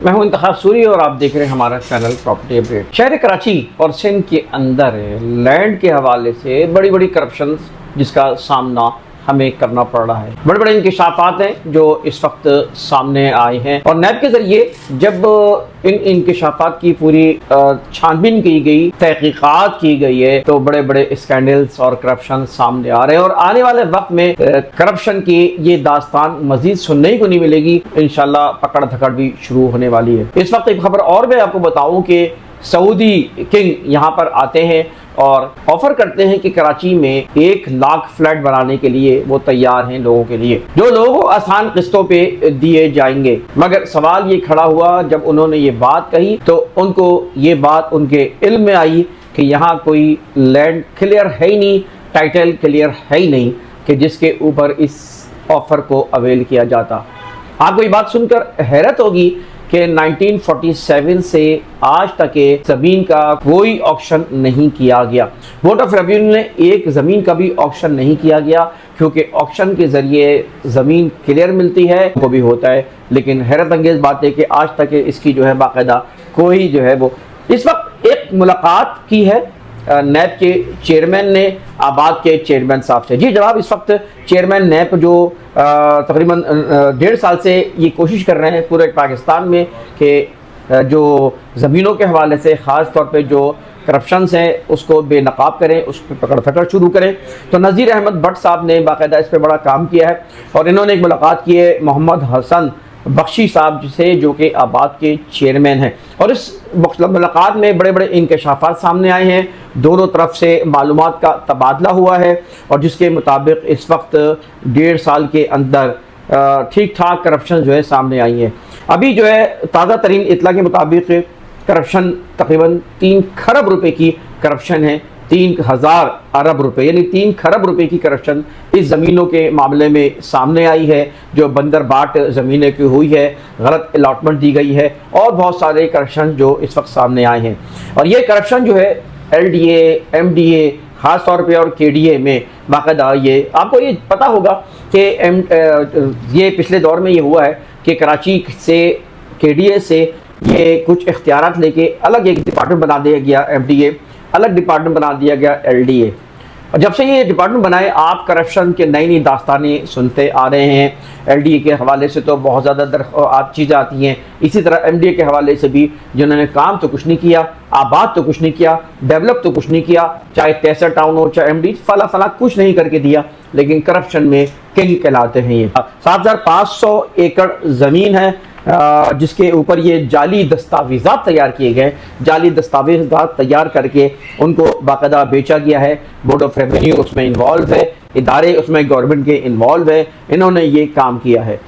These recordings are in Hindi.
मैं हूं इंतखाब सूरी और आप देख रहे हैं हमारा चैनल प्रॉपर्टी अपडेट। शहर कराची और सिंध के अंदर लैंड के हवाले से बड़ी बड़ी करप्शन जिसका सामना हमें करना पड़ रहा है। बड़े बड़े इंकशाफात हैं जो इस वक्त सामने आए हैं और नैब के जरिए जब इन इंकशाफात की पूरी छानबीन की गई, तहकीकात की गई है, तो बड़े बड़े स्कैंडल्स और करप्शन सामने आ रहे हैं और आने वाले वक्त में करप्शन की ये दास्तान मजीद सुनने को नहीं मिलेगी। इंशाल्लाह पकड़ धकड़ भी शुरू होने वाली है। इस वक्त एक खबर और मैं आपको बताऊं कि सऊदी किंग यहाँ पर आते हैं और ऑफर करते हैं कि कराची में 1 लाख फ्लैट बनाने के लिए वो तैयार हैं लोगों के लिए, जो लोगों को आसान किस्तों पे दिए जाएंगे। मगर सवाल ये खड़ा हुआ, जब उन्होंने ये बात कही तो उनको ये बात उनके इल्म में आई कि यहाँ कोई लैंड क्लियर है ही नहीं, टाइटल क्लियर है ही नहीं कि जिसके ऊपर इस ऑफर को अवेल किया जाता। आपको ये बात सुनकर हैरत होगी कि 1947 से आज तक ज़मीन का कोई ऑक्शन नहीं किया गया। बोर्ड ऑफ रेवेन्यू ने एक ज़मीन का भी ऑक्शन नहीं किया गया, क्योंकि ऑक्शन के ज़रिए ज़मीन क्लियर मिलती है, वो भी होता है। लेकिन हैरत अंगेज़ बात है कि आज तक इसकी जो है बाकायदा कोई जो है वो। इस वक्त एक मुलाकात की है नैब के चेयरमैन ने आबाद के चेयरमैन साहब से। जी जनाब, इस वक्त चेयरमैन नैब जो तकरीबन 1.5 साल से ये कोशिश कर रहे हैं पूरे पाकिस्तान में कि जो ज़मीनों के हवाले से ख़ास तौर पे जो करप्शंस हैं उसको बेनकाब करें, उस पर पकड़ फकड़ शुरू करें। तो नज़ीर अहमद भट्ट साहब ने बाकायदा इस पर बड़ा काम किया है और इन्होंने एक मुलाकात की है मोहम्मद हसन बख्शी साहब से, जो कि आबाद के चेयरमैन हैं। और इस मुलाकात में बड़े बड़े इंकशाफात सामने आए हैं, दोनों तरफ से मालूमात का तबादला हुआ है और जिसके मुताबिक इस वक्त 1.5 साल के अंदर ठीक ठाक करप्शन जो है सामने आई है। अभी जो है ताज़ा तरीन इतला के मुताबिक करप्शन तकरीबन 3 खरब रुपए की करप्शन है। 3000 अरब रुपए यानी 3 खरब रुपए की करप्शन इस ज़मीनों के मामले में सामने आई है, जो बंदर बाट ज़मीनें की हुई है, गलत अलॉटमेंट दी गई है और बहुत सारे करप्शन जो इस वक्त सामने आए हैं। और ये करप्शन जो है LDA, MDA ख़ास तौर पे और KDA में बाकायदा ये आपको ये पता होगा कि ये पिछले दौर में ये हुआ है कि कराची से KDA से ये कुछ इख्तियारात लेके अलग एक डिपार्टमेंट बना दिया गया, MDA अलग डिपार्टमेंट बना दिया गया LDA। और जब से ये डिपार्टमेंट बनाए आप करप्शन के नई नई दास्तानें सुनते आ रहे हैं। LDA के हवाले से तो बहुत ज़्यादा चीज़ें आती हैं, इसी तरह MDA के हवाले से भी जिन्होंने काम तो कुछ नहीं किया, आबाद तो कुछ नहीं किया, डेवलप तो कुछ नहीं किया, चाहे तहसील टाउन हो चाहे MD फला कुछ नहीं करके दिया, लेकिन करप्शन में किंग कहलाते हैं। ये 7500 एकड़ ज़मीन है जिसके ऊपर ये जाली दस्तावेज़ात तैयार किए गए, जाली दस्तावेज़ात तैयार करके उनको बाकायदा बेचा गया है। बोर्ड ऑफ रेवेन्यू उसमें इन्वॉल्व है, इदारे उसमें गवर्नमेंट के इन्वॉल्व है, इन्होंने ये काम किया है।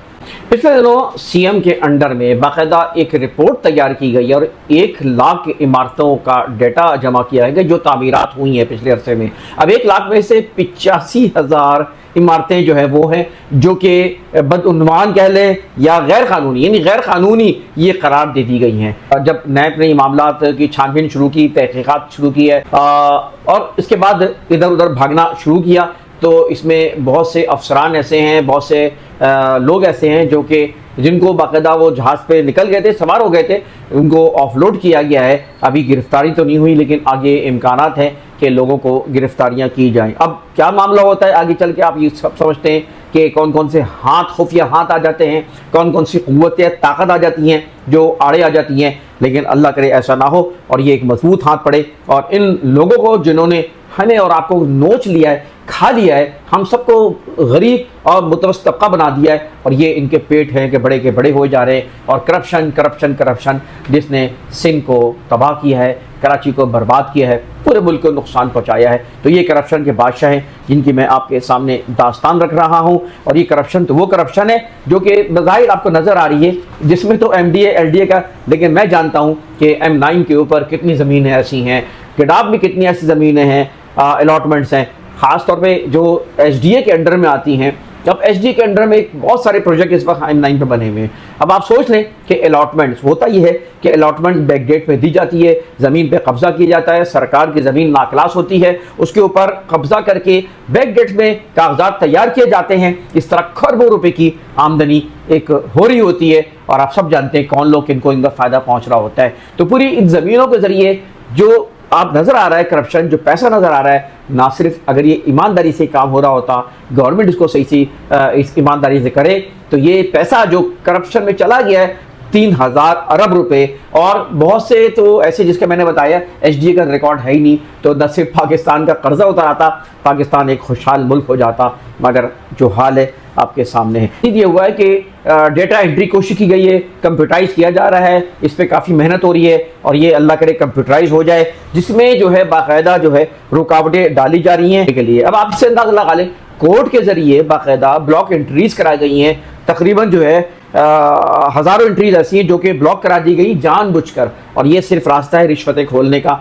पिछले दिनों CM के अंडर में बाकायदा एक रिपोर्ट तैयार की गई और 1 लाख इमारतों का डाटा जमा किया गया जो तामीरात हुई हैं पिछले अरसे में। अब 1 लाख में से 85,000 इमारतें जो है वो हैं जो कि बदउन्वान कह लें या गैर कानूनी, यानी गैर कानूनी ये करार दे दी गई हैं। जब नैब ने मामलात की छानबीन शुरू की, तहकीकात शुरू की है और इसके बाद इधर उधर भागना शुरू किया, तो इसमें बहुत से अफसरान ऐसे हैं, बहुत से लोग ऐसे हैं जो कि जिनको बाकायदा वो जहाज़ पे निकल गए थे, सवार हो गए थे, उनको ऑफलोड किया गया है। अभी गिरफ्तारी तो नहीं हुई, लेकिन आगे इम्कानात हैं कि लोगों को गिरफ्तारियां की जाएं। अब क्या मामला होता है आगे चल के, आप ये सब समझते हैं कि कौन कौन से हाथ, खुफिया हाथ आ जाते हैं, कौन कौन सी क़ुव्वतें ताकत आ जाती हैं जो आड़े आ जाती हैं। लेकिन अल्लाह करे ऐसा ना हो और ये एक मजबूत हाथ पड़े और इन लोगों को जिन्होंने हमें और आपको नोच लिया है, खा लिया है, हम सबको गरीब और मुतवस्सित तबका बना दिया है और ये इनके पेट हैं कि बड़े के बड़े हो जा रहे हैं। और करप्शन करप्शन करप्शन जिसने सिंध को तबाह किया है, कराची को बर्बाद किया है, पूरे मुल्क को नुकसान पहुंचाया है। तो ये करप्शन के बादशाह हैं जिनकी मैं आपके सामने दास्तान रख रहा हूं। और ये करप्शन तो वो करप्शन है जो कि बज़ाहिर आपको नज़र आ रही है, जिसमें तो MDA LDA का, लेकिन मैं जानता हूं कि M9 के ऊपर कितनी ज़मीनें ऐसी हैं, गिडाब में कितनी ऐसी ज़मीनें हैं, अलॉटमेंट्स हैं, ख़ास तौर पे जो SDA के अंडर में आती हैं अब एसडी के अंडर में बहुत सारे प्रोजेक्ट इस वक्त टाइमलाइन पे बने हुए हैं। अब आप सोच लें कि अलॉटमेंट्स होता ये है कि अलॉटमेंट बैकडेट में दी जाती है, ज़मीन पे कब्जा किया जाता है, सरकार की ज़मीन नाक्लास होती है, उसके ऊपर कब्जा करके बैकडेट में कागजात तैयार किए जाते हैं। इस तरह खरबों रुपए की आमदनी एक हो रही होती है और आप सब जानते हैं कौन लोग किनको इनका फ़ायदा पहुँच रहा होता है। तो पूरी इन ज़मीनों के ज़रिए जो आप नज़र आ रहा है करप्शन, जो पैसा नज़र आ रहा है, ना सिर्फ अगर ये ईमानदारी से काम हो रहा होता, गवर्नमेंट इसको सही सी इस ईमानदारी से करे, तो ये पैसा जो करप्शन में चला गया है 3000 अरब रुपए, और बहुत से तो ऐसे जिसके मैंने बताया एसडीए का रिकॉर्ड है ही नहीं, तो न सिर्फ पाकिस्तान का कर्जा उतर आता, पाकिस्तान एक खुशहाल मुल्क हो जाता, मगर जो हाल है आपके सामने है। ये हुआ है कि डेटा एंट्री कोशिश की गई है, कंप्यूटराइज किया जा रहा है, इस पर काफ़ी मेहनत हो रही है और ये अल्लाह करे कंप्यूटराइज हो जाए, जिसमें जो है बाकायदा जो है रुकावटें डाली जा रही हैं के लिए। अब आप इससे अंदाज़ा लगा लें, कोर्ट के ज़रिए बाकायदा ब्लॉक एंट्रीज कराई गई हैं, तकरीबन जो है हज़ारों एंट्रीज ऐसी हैं जो कि ब्लॉक करा दी गई जानबूझकर, और ये सिर्फ रास्ता है रिश्वतें खोलने का।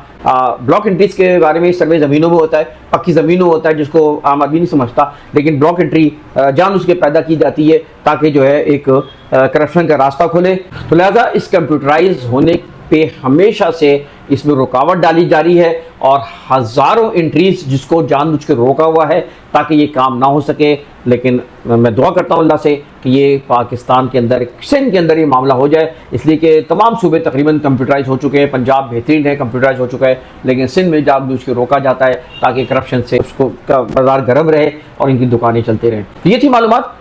ब्लॉक एंट्रीज के बारे में सर्वे ज़मीनों में होता है, पक्की ज़मीनों में होता है, जिसको आम आदमी नहीं समझता, लेकिन ब्लॉक एंट्री जान उसके पैदा की जाती है ताकि जो है एक करप्शन का रास्ता खोले। तो लिहाजा इस कंप्यूटराइज होने पे हमेशा से इसमें रुकावट डाली जा रही है और हज़ारों एंट्रीज जिसको जानबूझ के रोका हुआ है ताकि ये काम ना हो सके। लेकिन मैं दुआ करता हूँ अल्लाह से कि ये पाकिस्तान के अंदर, सिंध के अंदर ये मामला हो जाए, इसलिए कि तमाम सूबे तकरीबन कंप्यूटराइज हो चुके हैं, पंजाब बेहतरीन है, कंप्यूटराइज हो चुका है, लेकिन सिंध में जानबूझ के रोका जाता है ताकि करप्शन से उसको का बाजार गर्म रहे और इनकी दुकानें चलती रहें। तो ये थी मालूमात।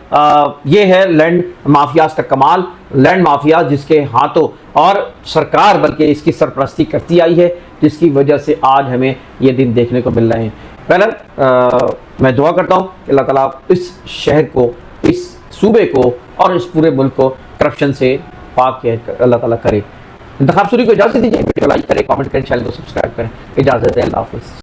ये है लैंड माफियाज का कमाल, लैंड माफिया जिसके हाथों और सरकार बल्कि इसकी सरपरस्ती करती आई है, जिसकी वजह से आज हमें ये दिन देखने को मिल रहे हैं। पहले मैं दुआ करता हूँ कि अल्लाह ताला इस शहर को, इस सूबे को और इस पूरे मुल्क को करप्शन से पाक अल्लाह ताला करे। इंतखाब सूरी को इजाज़त दीजिए, वीडियो लाइक करें, कमेंट करें, चैनल को सब्सक्राइब करें। इजाज़त है, अल्लाह हाफ़िज़।